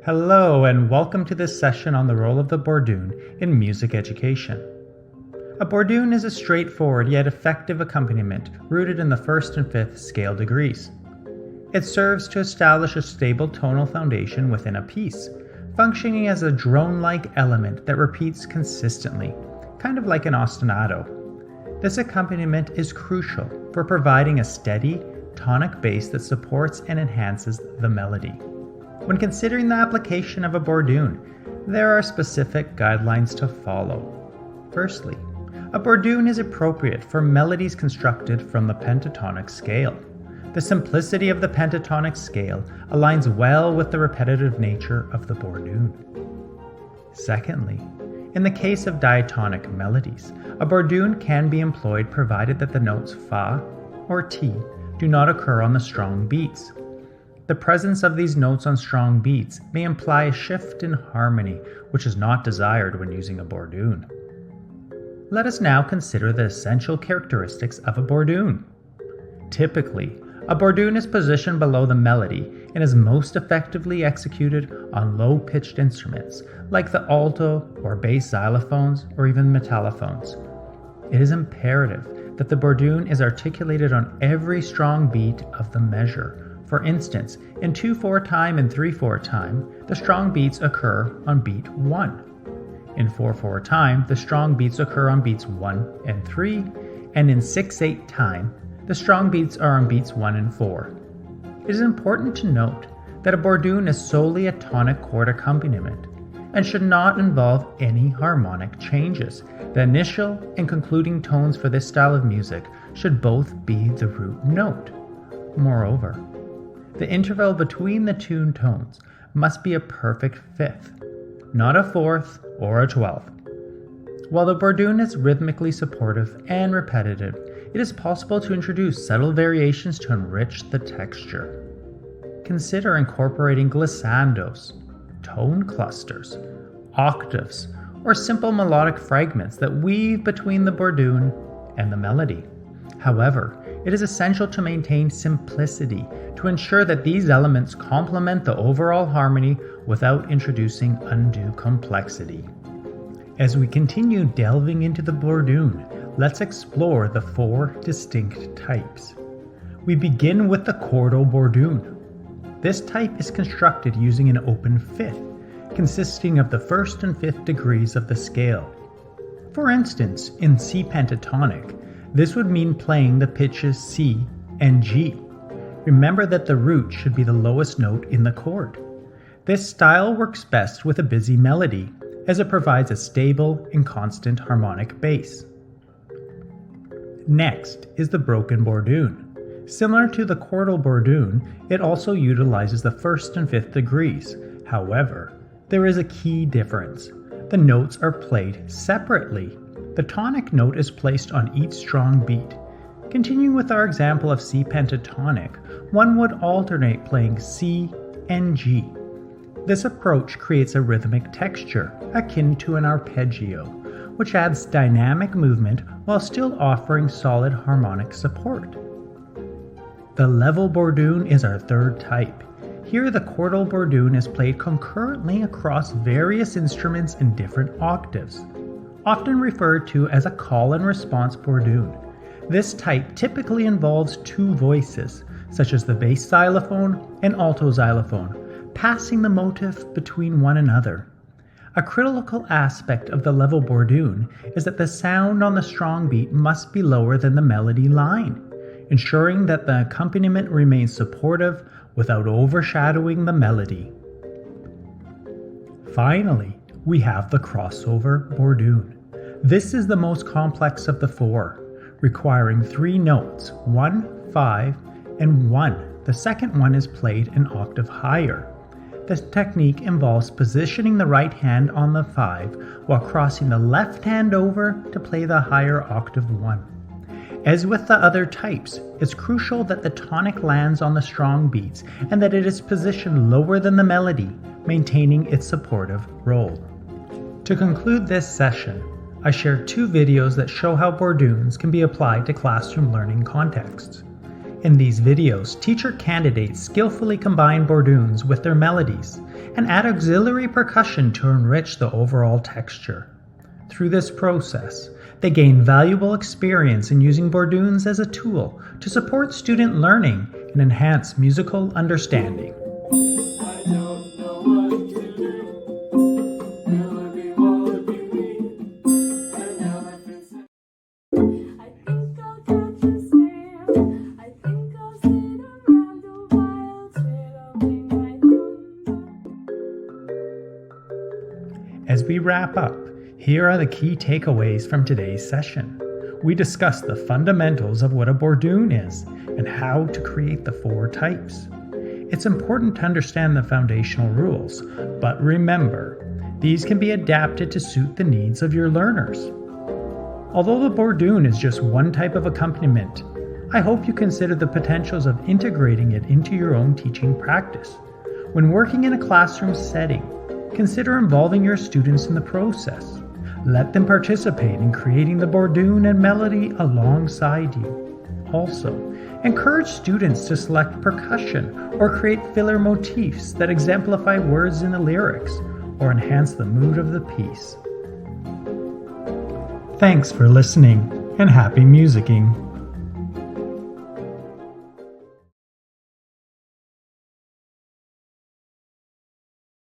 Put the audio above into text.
Hello and welcome to this session on the role of the bordun in music education. A bordun is a straightforward yet effective accompaniment rooted in the first and fifth scale degrees. It serves to establish a stable tonal foundation within a piece, functioning as a drone-like element that repeats consistently, kind of like an ostinato. This accompaniment is crucial for providing a steady, tonic bass that supports and enhances the melody. When considering the application of a bordun, there are specific guidelines to follow. Firstly, a bordun is appropriate for melodies constructed from the pentatonic scale. The simplicity of the pentatonic scale aligns well with the repetitive nature of the bordun. Secondly, in the case of diatonic melodies, a bordun can be employed provided that the notes fa or ti do not occur on the strong beats. The presence of these notes on strong beats may imply a shift in harmony, which is not desired when using a bordun. Let us now consider the essential characteristics of a bordun. Typically, a bordun is positioned below the melody and is most effectively executed on low-pitched instruments like the alto or bass xylophones or even metallophones. It is imperative that the bordun is articulated on every strong beat of the measure. For instance, in 2/4 time and 3/4 time, the strong beats occur on beat 1. In 4/4 time, the strong beats occur on beats 1 and 3, and in 6/8 time, the strong beats are on beats 1 and 4. It is important to note that a bordun is solely a tonic chord accompaniment and should not involve any harmonic changes. The initial and concluding tones for this style of music should both be the root note. Moreover, the interval between the two tones must be a perfect fifth, not a fourth or a 12th. While the bordun is rhythmically supportive and repetitive, it is possible to introduce subtle variations to enrich the texture. Consider incorporating glissandos, tone clusters, octaves, or simple melodic fragments that weave between the bordun and the melody. However, it is essential to maintain simplicity to ensure that these elements complement the overall harmony without introducing undue complexity. As we continue delving into the bordun, let's explore the 4 distinct types. We begin with the chordal bordun. This type is constructed using an open fifth, consisting of the first and fifth degrees of the scale. For instance, in C pentatonic, this would mean playing the pitches C and G. Remember that the root should be the lowest note in the chord. This style works best with a busy melody, as it provides a stable and constant harmonic bass. Next is the broken bordun. Similar to the chordal bordun, it also utilizes the first and fifth degrees. However, there is a key difference. The notes are played separately. The tonic note is placed on each strong beat. Continuing with our example of C pentatonic, one would alternate playing C and G. This approach creates a rhythmic texture akin to an arpeggio, which adds dynamic movement while still offering solid harmonic support. The level bordun is our third type. Here the chordal bordun is played concurrently across various instruments in different octaves, often referred to as a call and response bordun. This type typically involves two voices, such as the bass xylophone and alto xylophone, passing the motif between one another. A critical aspect of the level bordun is that the sound on the strong beat must be lower than the melody line, ensuring that the accompaniment remains supportive without overshadowing the melody. Finally, we have the crossover bordun. This is the most complex of the 4, requiring 3 notes, 1, 5, and 1. The second one is played an octave higher. This technique involves positioning the right hand on the 5 while crossing the left hand over to play the higher octave 1. As with the other types, it's crucial that the tonic lands on the strong beats and that it is positioned lower than the melody, maintaining its supportive role. To conclude this session, I shared 2 videos that show how borduns can be applied to classroom learning contexts. In these videos, teacher candidates skillfully combine borduns with their melodies and add auxiliary percussion to enrich the overall texture. Through this process, they gain valuable experience in using borduns as a tool to support student learning and enhance musical understanding. As we wrap up, here are the key takeaways from today's session. We discussed the fundamentals of what a bordun is and how to create the 4 types. It's important to understand the foundational rules, but remember, these can be adapted to suit the needs of your learners. Although the bordun is just one type of accompaniment, I hope you consider the potentials of integrating it into your own teaching practice. When working in a classroom setting, consider involving your students in the process. Let them participate in creating the bordun and melody alongside you. Also, encourage students to select percussion or create filler motifs that exemplify words in the lyrics or enhance the mood of the piece. Thanks for listening, and happy musicking!